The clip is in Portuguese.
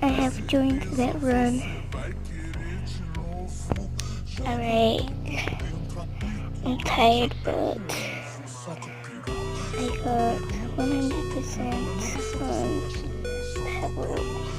I have joined that run. Alright. I'm tired, but I got 100% on Pebble.